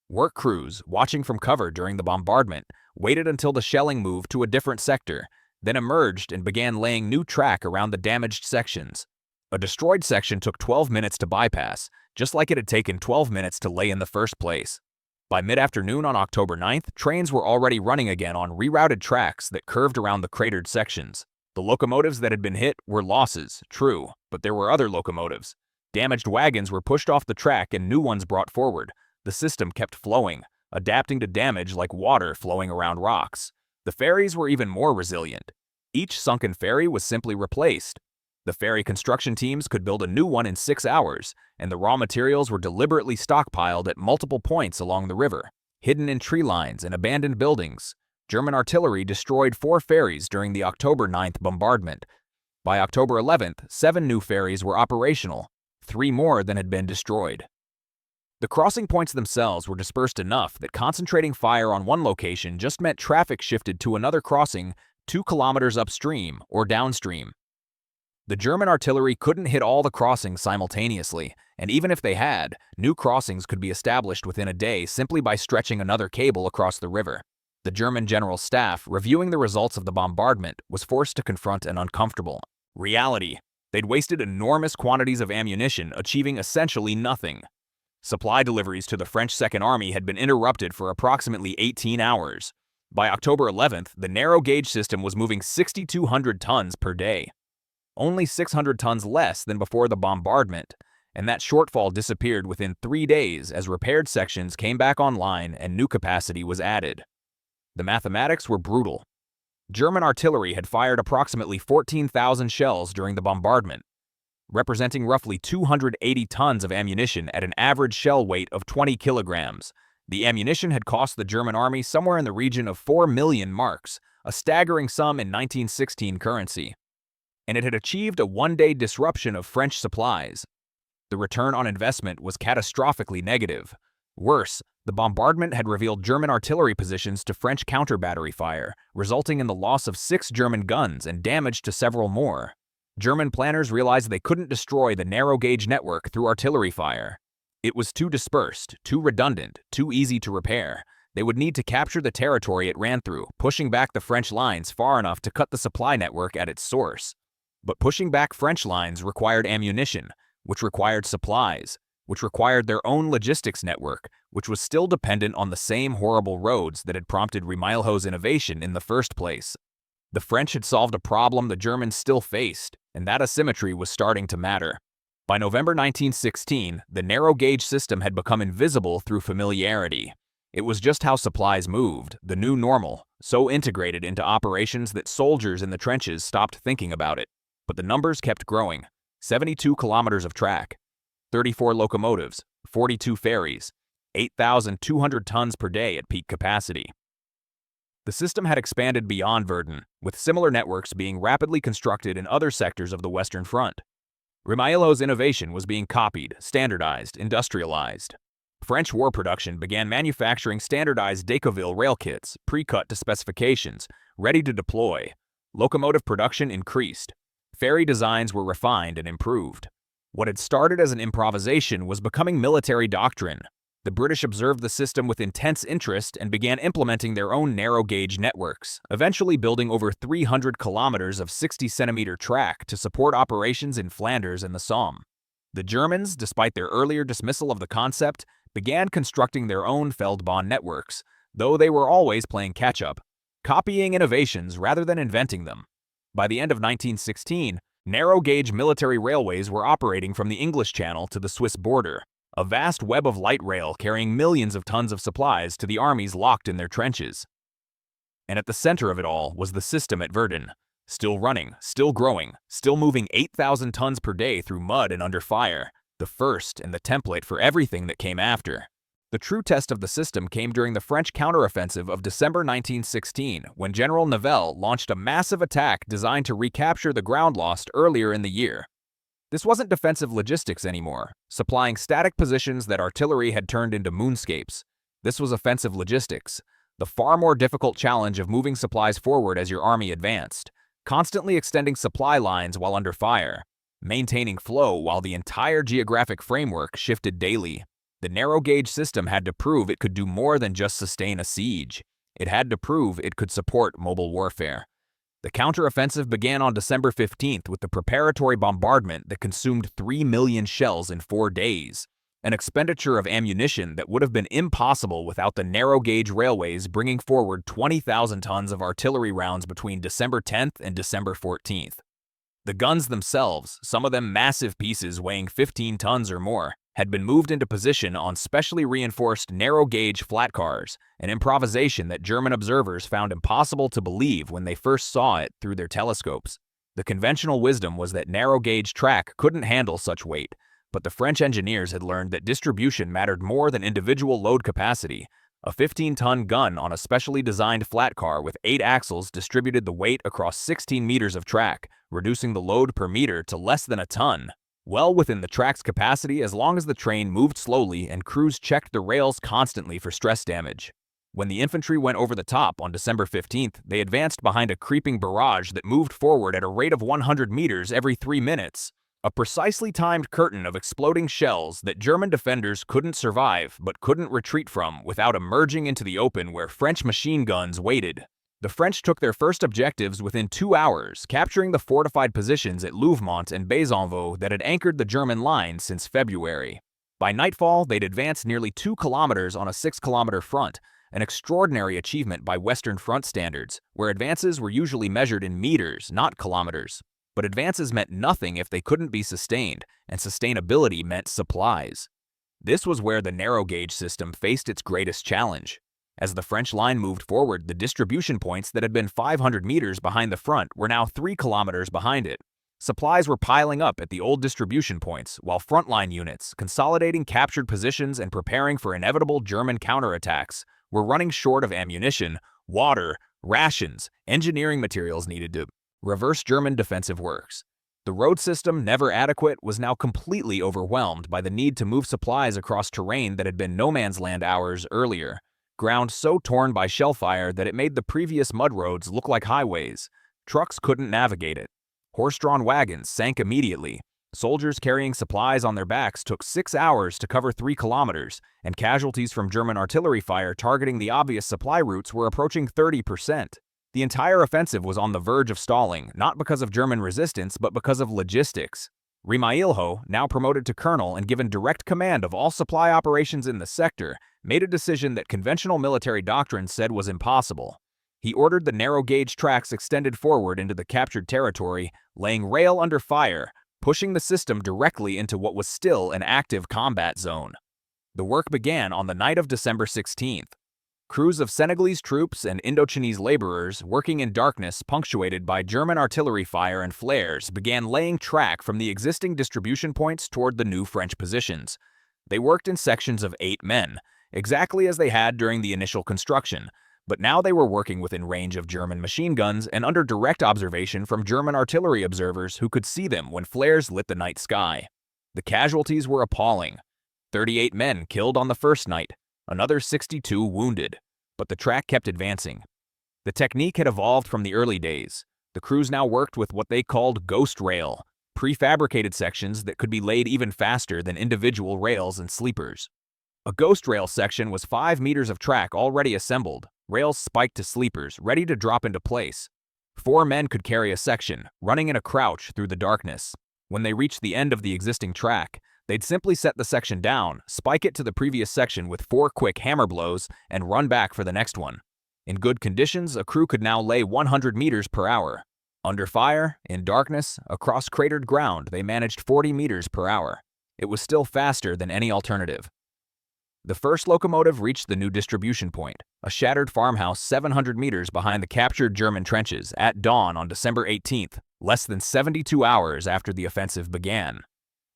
Work crews, watching from cover during the bombardment, waited until the shelling moved to a different sector, then emerged and began laying new track around the damaged sections. A destroyed section took 12 minutes to bypass, just like it had taken 12 minutes to lay in the first place. By mid-afternoon on October 9th, trains were already running again on rerouted tracks that curved around the cratered sections. The locomotives that had been hit were losses, true, but there were other locomotives. Damaged wagons were pushed off the track and new ones brought forward. The system kept flowing, adapting to damage like water flowing around rocks. The ferries were even more resilient. Each sunken ferry was simply replaced. The ferry construction teams could build a new one in 6 hours, and the raw materials were deliberately stockpiled at multiple points along the river, hidden in tree lines and abandoned buildings. German artillery destroyed 4 ferries during the October 9th bombardment. By October 11th, 7 new ferries were operational, 3 more than had been destroyed. The crossing points themselves were dispersed enough that concentrating fire on one location just meant traffic shifted to another crossing 2 kilometers upstream or downstream. The German artillery couldn't hit all the crossings simultaneously, and even if they had, new crossings could be established within a day simply by stretching another cable across the river. The German General Staff, reviewing the results of the bombardment, was forced to confront an uncomfortable reality. They'd wasted enormous quantities of ammunition, achieving essentially nothing. Supply deliveries to the French Second Army had been interrupted for approximately 18 hours. By October 11th, the narrow-gauge system was moving 6,200 tons per day. Only 600 tons less than before the bombardment, and that shortfall disappeared within 3 days as repaired sections came back online and new capacity was added. The mathematics were brutal. German artillery had fired approximately 14,000 shells during the bombardment, representing roughly 280 tons of ammunition at an average shell weight of 20 kilograms. The ammunition had cost the German army somewhere in the region of 4 million marks, a staggering sum in 1916 currency. And it had achieved a one-day disruption of French supplies. The return on investment was catastrophically negative. Worse, the bombardment had revealed German artillery positions to French counter-battery fire, resulting in the loss of 6 German guns and damage to several more. German planners realized they couldn't destroy the narrow-gauge network through artillery fire. It was too dispersed, too redundant, too easy to repair. They would need to capture the territory it ran through, pushing back the French lines far enough to cut the supply network at its source. But pushing back French lines required ammunition, which required supplies, which required their own logistics network, which was still dependent on the same horrible roads that had prompted Rimailho's innovation in the first place. The French had solved a problem the Germans still faced, and that asymmetry was starting to matter. By November 1916, the narrow-gauge system had become invisible through familiarity. It was just how supplies moved, the new normal, so integrated into operations that soldiers in the trenches stopped thinking about it. But the numbers kept growing. 72 kilometers of track, 34 locomotives, 42 ferries, 8,200 tons per day at peak capacity. The system had expanded beyond Verdun, with similar networks being rapidly constructed in other sectors of the Western Front. Rimailho's innovation was being copied, standardized, industrialized. French war production began manufacturing standardized Decauville rail kits, pre-cut to specifications, ready to deploy. Locomotive production increased. Ferry designs were refined and improved. What had started as an improvisation was becoming military doctrine. The British observed the system with intense interest and began implementing their own narrow-gauge networks, eventually building over 300 kilometers of 60-centimeter track to support operations in Flanders and the Somme. The Germans, despite their earlier dismissal of the concept, began constructing their own Feldbahn networks, though they were always playing catch-up, copying innovations rather than inventing them. By the end of 1916, narrow-gauge military railways were operating from the English Channel to the Swiss border, a vast web of light rail carrying millions of tons of supplies to the armies locked in their trenches. And at the center of it all was the system at Verdun, still running, still growing, still moving 8,000 tons per day through mud and under fire, the first and the template for everything that came after. The true test of the system came during the French counteroffensive of December 1916, when General Nivelle launched a massive attack designed to recapture the ground lost earlier in the year. This wasn't defensive logistics anymore, supplying static positions that artillery had turned into moonscapes. This was offensive logistics, the far more difficult challenge of moving supplies forward as your army advanced, constantly extending supply lines while under fire, maintaining flow while the entire geographic framework shifted daily. The narrow-gauge system had to prove it could do more than just sustain a siege. It had to prove it could support mobile warfare. The counteroffensive began on December 15th with the preparatory bombardment that consumed 3 million shells in 4 days, an expenditure of ammunition that would have been impossible without the narrow-gauge railways bringing forward 20,000 tons of artillery rounds between December 10th and December 14th. The guns themselves, some of them massive pieces weighing 15 tons or more, had been moved into position on specially reinforced narrow-gauge flat cars, an improvisation that German observers found impossible to believe when they first saw it through their telescopes. The conventional wisdom was that narrow-gauge track couldn't handle such weight, but the French engineers had learned that distribution mattered more than individual load capacity. A 15-ton gun on a specially designed flat car with 8 axles distributed the weight across 16 meters of track, reducing the load per meter to less than a ton. Well within the track's capacity as long as the train moved slowly and crews checked the rails constantly for stress damage. When the infantry went over the top on December 15th, they advanced behind a creeping barrage that moved forward at a rate of 100 meters every 3 minutes. A precisely timed curtain of exploding shells that German defenders couldn't survive but couldn't retreat from without emerging into the open where French machine guns waited. The French took their first objectives within 2 hours, capturing the fortified positions at Louvemont and Bézonvaux that had anchored the German line since February. By nightfall, they'd advanced nearly 2 kilometers on a 6-kilometer front, an extraordinary achievement by Western Front standards, where advances were usually measured in meters, not kilometers. But advances meant nothing if they couldn't be sustained, and sustainability meant supplies. This was where the narrow-gauge system faced its greatest challenge. As the French line moved forward, the distribution points that had been 500 meters behind the front were now 3 kilometers behind it. Supplies were piling up at the old distribution points, while frontline units, consolidating captured positions and preparing for inevitable German counterattacks, were running short of ammunition, water, rations, engineering materials needed to reverse German defensive works. The road system, never adequate, was now completely overwhelmed by the need to move supplies across terrain that had been no man's land hours earlier. Ground so torn by shellfire that it made the previous mud roads look like highways. Trucks couldn't navigate it. Horse-drawn wagons sank immediately. Soldiers carrying supplies on their backs took 6 hours to cover 3 kilometers, and casualties from German artillery fire targeting the obvious supply routes were approaching 30%. The entire offensive was on the verge of stalling, not because of German resistance, but because of logistics. Rimailho, now promoted to colonel and given direct command of all supply operations in the sector, made a decision that conventional military doctrine said was impossible. He ordered the narrow-gauge tracks extended forward into the captured territory, laying rail under fire, pushing the system directly into what was still an active combat zone. The work began on the night of December 16th. Crews of Senegalese troops and Indochinese laborers working in darkness punctuated by German artillery fire and flares began laying track from the existing distribution points toward the new French positions. They worked in sections of 8 men, exactly as they had during the initial construction, but now they were working within range of German machine guns and under direct observation from German artillery observers who could see them when flares lit the night sky. The casualties were appalling. 38 men killed on the first night, another 62 wounded, but the track kept advancing. The technique had evolved from the early days. The crews now worked with what they called ghost rail, prefabricated sections that could be laid even faster than individual rails and sleepers. A ghost rail section was 5 meters of track already assembled, rails spiked to sleepers, ready to drop into place. 4 men could carry a section, running in a crouch through the darkness. When they reached the end of the existing track, they'd simply set the section down, spike it to the previous section with 4 quick hammer blows, and run back for the next one. In good conditions, a crew could now lay 100 meters per hour. Under fire, in darkness, across cratered ground, they managed 40 meters per hour. It was still faster than any alternative. The first locomotive reached the new distribution point, a shattered farmhouse 700 meters behind the captured German trenches, at dawn on December 18th, less than 72 hours after the offensive began.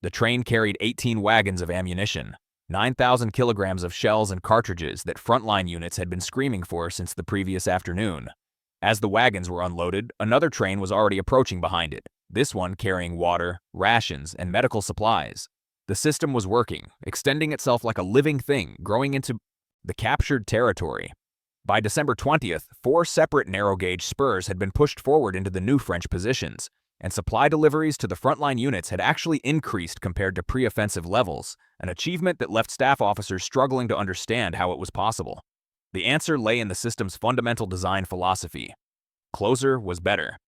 The train carried 18 wagons of ammunition, 9,000 kilograms of shells and cartridges that frontline units had been screaming for since the previous afternoon. As the wagons were unloaded, another train was already approaching behind it, this one carrying water, rations, and medical supplies. The system was working, extending itself like a living thing, growing into the captured territory. By December 20th, 4 separate narrow-gauge spurs had been pushed forward into the new French positions, and supply deliveries to the frontline units had actually increased compared to pre-offensive levels, an achievement that left staff officers struggling to understand how it was possible. The answer lay in the system's fundamental design philosophy. Closer was better.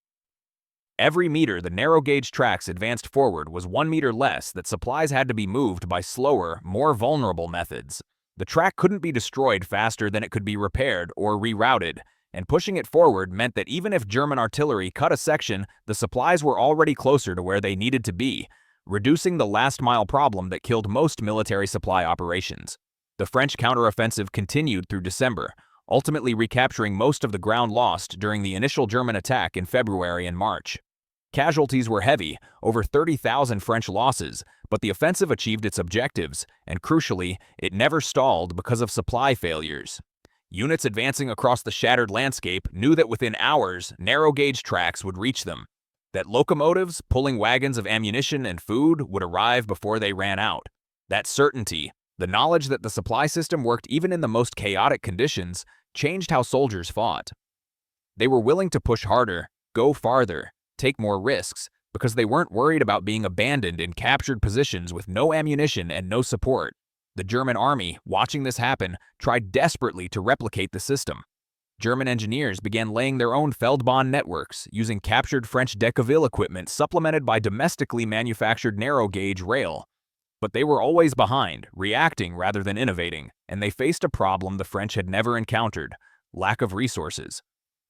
Every meter the narrow-gauge tracks advanced forward was 1 meter less that supplies had to be moved by slower, more vulnerable methods. The track couldn't be destroyed faster than it could be repaired or rerouted, and pushing it forward meant that even if German artillery cut a section, the supplies were already closer to where they needed to be, reducing the last-mile problem that killed most military supply operations. The French counteroffensive continued through December, ultimately recapturing most of the ground lost during the initial German attack in February and March. Casualties were heavy, over 30,000 French losses, but the offensive achieved its objectives, and crucially, it never stalled because of supply failures. Units advancing across the shattered landscape knew that within hours, narrow-gauge tracks would reach them, that locomotives pulling wagons of ammunition and food would arrive before they ran out. That certainty, the knowledge that the supply system worked even in the most chaotic conditions, changed how soldiers fought. They were willing to push harder, go farther, take more risks, because they weren't worried about being abandoned in captured positions with no ammunition and no support. The German army, watching this happen, tried desperately to replicate the system. German engineers began laying their own Feldbahn networks, using captured French Decaville equipment supplemented by domestically manufactured narrow-gauge rail. But they were always behind, reacting rather than innovating, and they faced a problem the French had never encountered: lack of resources.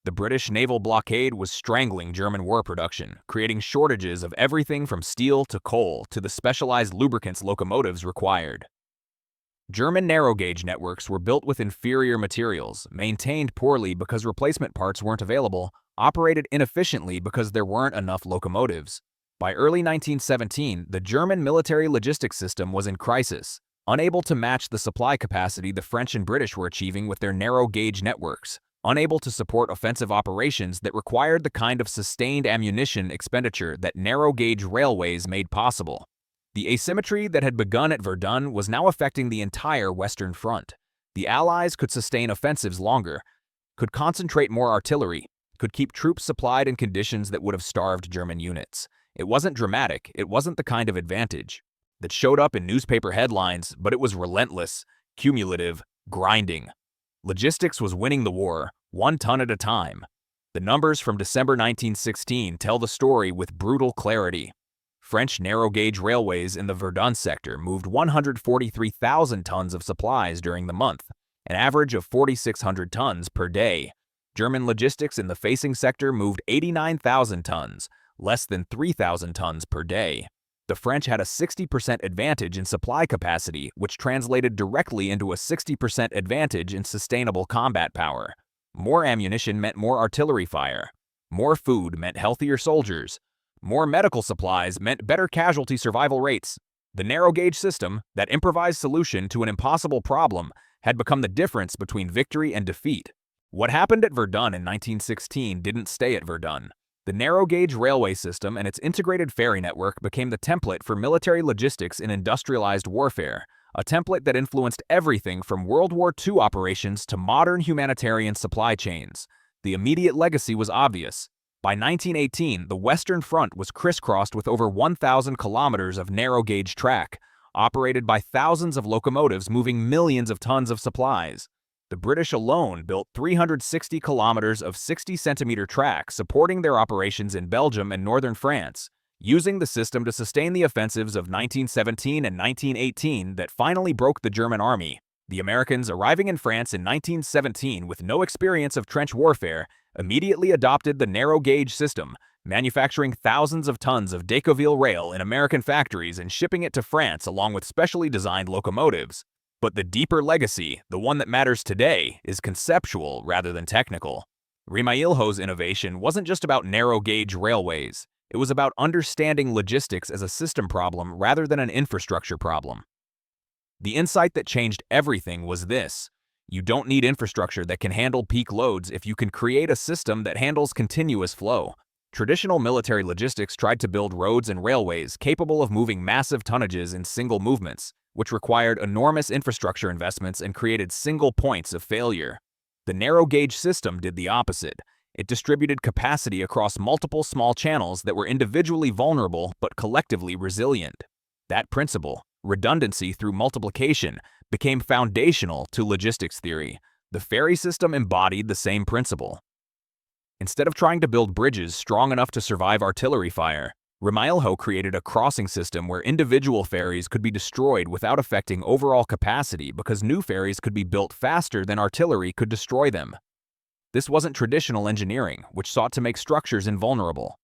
The British naval blockade was strangling German war production, creating shortages of everything from steel to coal to the specialized lubricants locomotives required. German narrow-gauge networks were built with inferior materials, maintained poorly because replacement parts weren't available, operated inefficiently because there weren't enough locomotives. By early 1917, the German military logistics system was in crisis, unable to match the supply capacity the French and British were achieving with their narrow-gauge networks, unable to support offensive operations that required the kind of sustained ammunition expenditure that narrow-gauge railways made possible. The asymmetry that had begun at Verdun was now affecting the entire Western Front. The Allies could sustain offensives longer, could concentrate more artillery, could keep troops supplied in conditions that would have starved German units. It wasn't dramatic, it wasn't the kind of advantage that showed up in newspaper headlines, but it was relentless, cumulative, grinding. Logistics was winning the war, 1 ton at a time. The numbers from December 1916 tell the story with brutal clarity. French narrow-gauge railways in the Verdun sector moved 143,000 tons of supplies during the month, an average of 4,600 tons per day. German logistics in the facing sector moved 89,000 tons, less than 3,000 tons per day. The French had a 60% advantage in supply capacity, which translated directly into a 60% advantage in sustainable combat power. More ammunition meant more artillery fire. More food meant healthier soldiers. More medical supplies meant better casualty survival rates. The narrow-gauge system, that improvised solution to an impossible problem, had become the difference between victory and defeat. What happened at Verdun in 1916 didn't stay at Verdun. The narrow-gauge railway system and its integrated ferry network became the template for military logistics in industrialized warfare, a template that influenced everything from World War II operations to modern humanitarian supply chains. The immediate legacy was obvious. By 1918, the Western Front was crisscrossed with over 1,000 kilometers of narrow-gauge track, operated by thousands of locomotives moving millions of tons of supplies. The British alone built 360 kilometers of 60-centimeter track supporting their operations in Belgium and northern France, using the system to sustain the offensives of 1917 and 1918 that finally broke the German army. The Americans, arriving in France in 1917 with no experience of trench warfare, immediately adopted the narrow-gauge system, manufacturing thousands of tons of Decauville rail in American factories and shipping it to France along with specially designed locomotives. But the deeper legacy, the one that matters today, is conceptual rather than technical. Rimailho's innovation wasn't just about narrow-gauge railways. It was about understanding logistics as a system problem rather than an infrastructure problem. The insight that changed everything was this: you don't need infrastructure that can handle peak loads if you can create a system that handles continuous flow. Traditional military logistics tried to build roads and railways capable of moving massive tonnages in single movements, which required enormous infrastructure investments and created single points of failure. The narrow-gauge system did the opposite. It distributed capacity across multiple small channels that were individually vulnerable but collectively resilient. That principle, redundancy through multiplication, became foundational to logistics theory. The ferry system embodied the same principle. Instead of trying to build bridges strong enough to survive artillery fire, Rimailho created a crossing system where individual ferries could be destroyed without affecting overall capacity because new ferries could be built faster than artillery could destroy them. This wasn't traditional engineering, which sought to make structures invulnerable.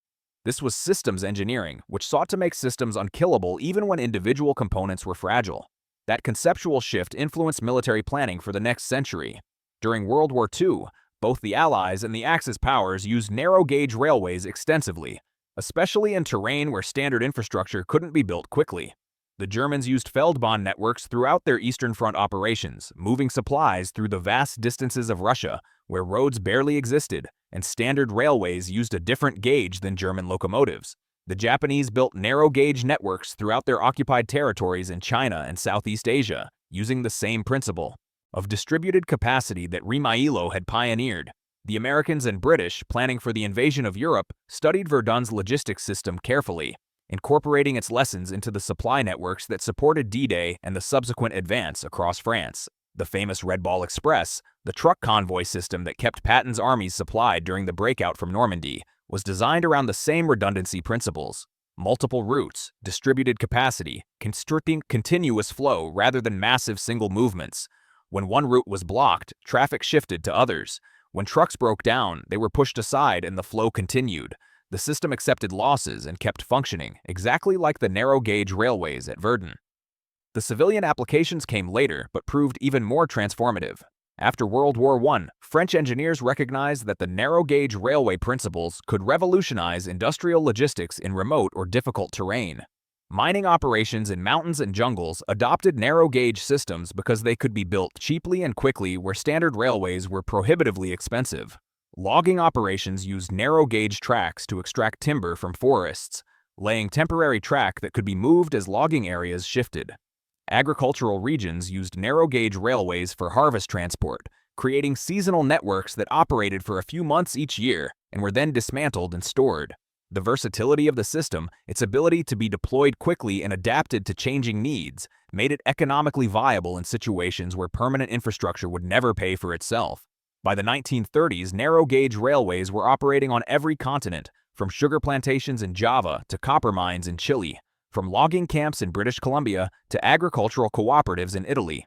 This was systems engineering, which sought to make systems unkillable even when individual components were fragile. That conceptual shift influenced military planning for the next century. During World War II, both the Allies and the Axis powers used narrow-gauge railways extensively, especially in terrain where standard infrastructure couldn't be built quickly. The Germans used Feldbahn networks throughout their Eastern Front operations, moving supplies through the vast distances of Russia, where roads barely existed, and standard railways used a different gauge than German locomotives. The Japanese built narrow-gauge networks throughout their occupied territories in China and Southeast Asia, using the same principle of distributed capacity that Rimailho had pioneered. The Americans and British, planning for the invasion of Europe, studied Verdun's logistics system carefully, incorporating its lessons into the supply networks that supported D-Day and the subsequent advance across France. The famous Red Ball Express, the truck convoy system that kept Patton's armies supplied during the breakout from Normandy, was designed around the same redundancy principles. Multiple routes, distributed capacity, constricting continuous flow rather than massive single movements. When one route was blocked, traffic shifted to others. When trucks broke down, they were pushed aside and the flow continued. The system accepted losses and kept functioning, exactly like the narrow-gauge railways at Verdun. The civilian applications came later, but proved even more transformative. After World War I, French engineers recognized that the narrow-gauge railway principles could revolutionize industrial logistics in remote or difficult terrain. Mining operations in mountains and jungles adopted narrow-gauge systems because they could be built cheaply and quickly where standard railways were prohibitively expensive. Logging operations used narrow-gauge tracks to extract timber from forests, laying temporary track that could be moved as logging areas shifted. Agricultural regions used narrow-gauge railways for harvest transport, creating seasonal networks that operated for a few months each year and were then dismantled and stored. The versatility of the system, its ability to be deployed quickly and adapted to changing needs, made it economically viable in situations where permanent infrastructure would never pay for itself. By the 1930s, narrow-gauge railways were operating on every continent, from sugar plantations in Java to copper mines in Chile, from logging camps in British Columbia to agricultural cooperatives in Italy.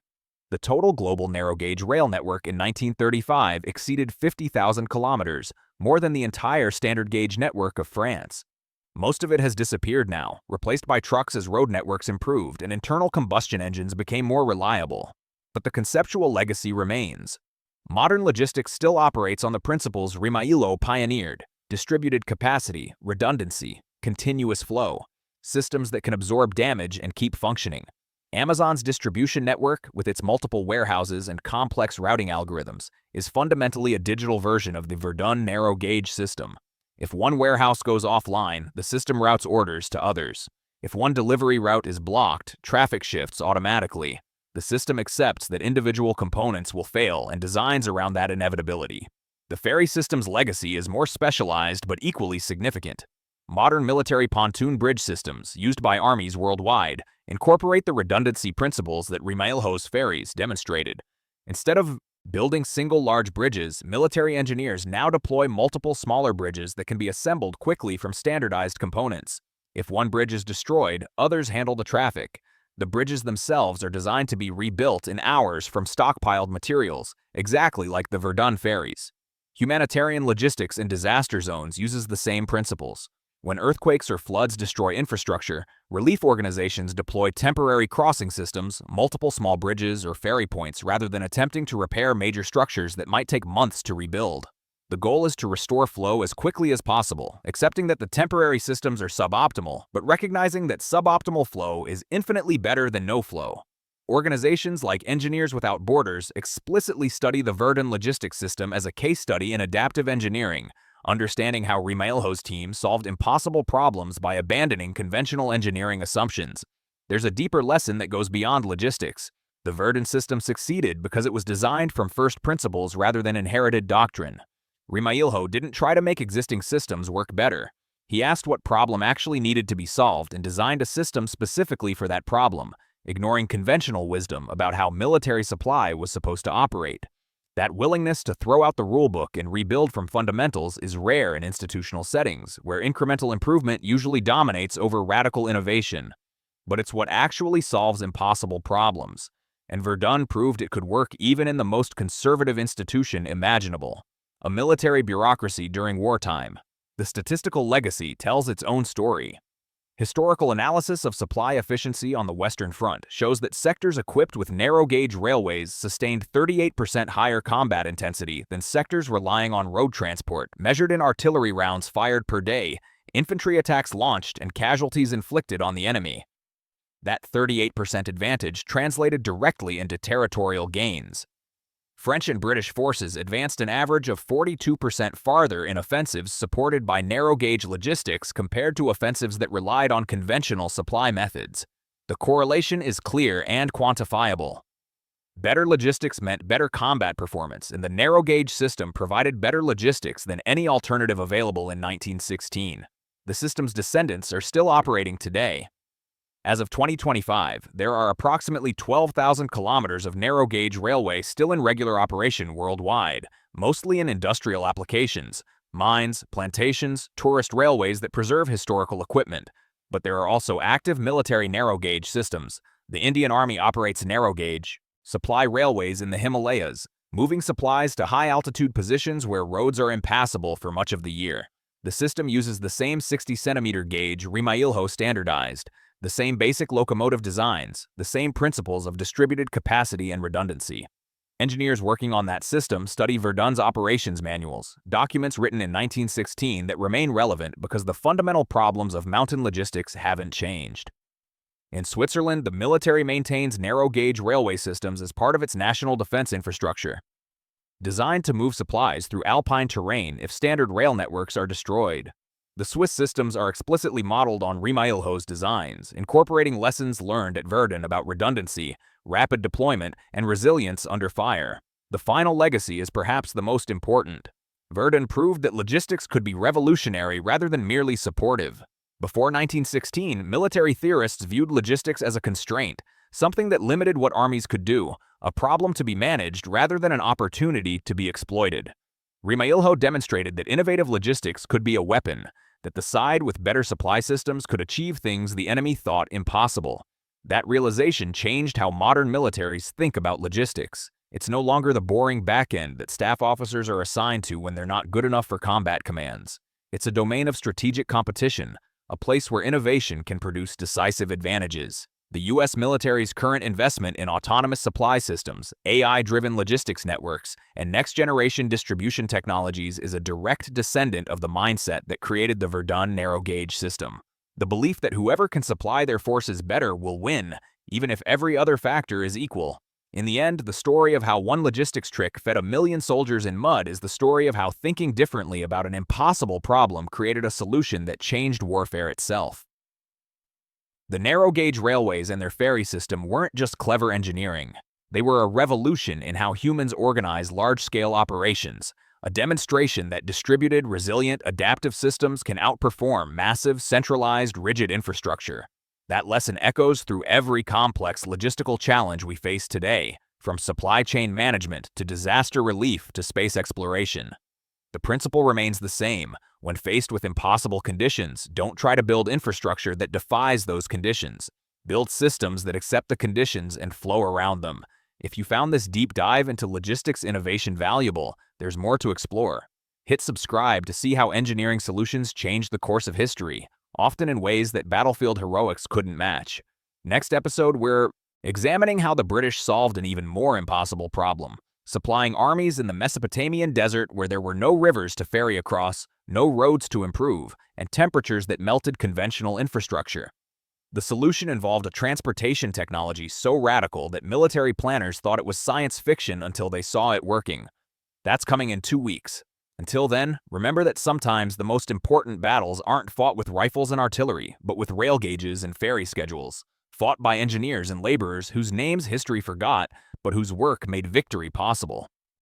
The total global narrow-gauge rail network in 1935 exceeded 50,000 kilometers, more than the entire standard gauge network of France. Most of it has disappeared now, replaced by trucks as road networks improved and internal combustion engines became more reliable. But the conceptual legacy remains. Modern logistics still operates on the principles Rimailho pioneered: distributed capacity, redundancy, continuous flow, systems that can absorb damage and keep functioning. Amazon's distribution network, with its multiple warehouses and complex routing algorithms, is fundamentally a digital version of the Verdun narrow-gauge system. If one warehouse goes offline, the system routes orders to others. If one delivery route is blocked, traffic shifts automatically. The system accepts that individual components will fail and designs around that inevitability. The ferry system's legacy is more specialized but equally significant. Modern military pontoon bridge systems, used by armies worldwide, incorporate the redundancy principles that Rimailho's ferries demonstrated. Instead of building single large bridges, military engineers now deploy multiple smaller bridges that can be assembled quickly from standardized components. If one bridge is destroyed, others handle the traffic. The bridges themselves are designed to be rebuilt in hours from stockpiled materials, exactly like the Verdun ferries. Humanitarian logistics in disaster zones uses the same principles. When earthquakes or floods destroy infrastructure, relief organizations deploy temporary crossing systems, multiple small bridges, or ferry points rather than attempting to repair major structures that might take months to rebuild. The goal is to restore flow as quickly as possible, accepting that the temporary systems are suboptimal, but recognizing that suboptimal flow is infinitely better than no flow. Organizations like Engineers Without Borders explicitly study the Verdun logistics system as a case study in adaptive engineering, understanding how Rimailho's team solved impossible problems by abandoning conventional engineering assumptions. There's a deeper lesson that goes beyond logistics. The Verdun system succeeded because it was designed from first principles rather than inherited doctrine. Rimailho didn't try to make existing systems work better. He asked what problem actually needed to be solved and designed a system specifically for that problem, ignoring conventional wisdom about how military supply was supposed to operate. That willingness to throw out the rulebook and rebuild from fundamentals is rare in institutional settings, where incremental improvement usually dominates over radical innovation. But it's what actually solves impossible problems, and Verdun proved it could work even in the most conservative institution imaginable, a military bureaucracy during wartime. The statistical legacy tells its own story. Historical analysis of supply efficiency on the Western Front shows that sectors equipped with narrow-gauge railways sustained 38% higher combat intensity than sectors relying on road transport, measured in artillery rounds fired per day, infantry attacks launched, and casualties inflicted on the enemy. That 38% advantage translated directly into territorial gains. French and British forces advanced an average of 42% farther in offensives supported by narrow-gauge logistics compared to offensives that relied on conventional supply methods. The correlation is clear and quantifiable. Better logistics meant better combat performance, and the narrow-gauge system provided better logistics than any alternative available in 1916. The system's descendants are still operating today. As of 2025, there are approximately 12,000 kilometers of narrow-gauge railway still in regular operation worldwide, mostly in industrial applications, mines, plantations, tourist railways that preserve historical equipment. But there are also active military narrow-gauge systems. The Indian Army operates narrow-gauge supply railways in the Himalayas, moving supplies to high-altitude positions where roads are impassable for much of the year. The system uses the same 60-centimeter gauge Rimailho standardized, the same basic locomotive designs, the same principles of distributed capacity and redundancy. Engineers working on that system study Verdun's operations manuals, documents written in 1916 that remain relevant because the fundamental problems of mountain logistics haven't changed. In Switzerland, the military maintains narrow-gauge railway systems as part of its national defense infrastructure, designed to move supplies through alpine terrain if standard rail networks are destroyed. The Swiss systems are explicitly modeled on Rimailho's designs, incorporating lessons learned at Verdun about redundancy, rapid deployment, and resilience under fire. The final legacy is perhaps the most important. Verdun proved that logistics could be revolutionary rather than merely supportive. Before 1916, military theorists viewed logistics as a constraint, something that limited what armies could do, a problem to be managed rather than an opportunity to be exploited. Rimailho demonstrated that innovative logistics could be a weapon, that the side with better supply systems could achieve things the enemy thought impossible. That realization changed how modern militaries think about logistics. It's no longer the boring back end that staff officers are assigned to when they're not good enough for combat commands. It's a domain of strategic competition, a place where innovation can produce decisive advantages. The U.S. military's current investment in autonomous supply systems, AI-driven logistics networks, and next-generation distribution technologies is a direct descendant of the mindset that created the Verdun narrow-gauge system. The belief that whoever can supply their forces better will win, even if every other factor is equal. In the end, the story of how one logistics trick fed 1 million soldiers in mud is the story of how thinking differently about an impossible problem created a solution that changed warfare itself. The narrow-gauge railways and their ferry system weren't just clever engineering. They were a revolution in how humans organize large-scale operations, a demonstration that distributed, resilient, adaptive systems can outperform massive, centralized, rigid infrastructure. That lesson echoes through every complex logistical challenge we face today, from supply chain management to disaster relief to space exploration. The principle remains the same. When faced with impossible conditions, don't try to build infrastructure that defies those conditions. Build systems that accept the conditions and flow around them. If you found this deep dive into logistics innovation valuable, there's more to explore. Hit subscribe to see how engineering solutions change the course of history, often in ways that battlefield heroics couldn't match. Next episode, we're examining how the British solved an even more impossible problem, supplying armies in the Mesopotamian desert where there were no rivers to ferry across, no roads to improve, and temperatures that melted conventional infrastructure. The solution involved a transportation technology so radical that military planners thought it was science fiction until they saw it working. That's coming in 2 weeks. Until then, remember that sometimes the most important battles aren't fought with rifles and artillery, but with rail gauges and ferry schedules, fought by engineers and laborers whose names history forgot, but whose work made victory possible.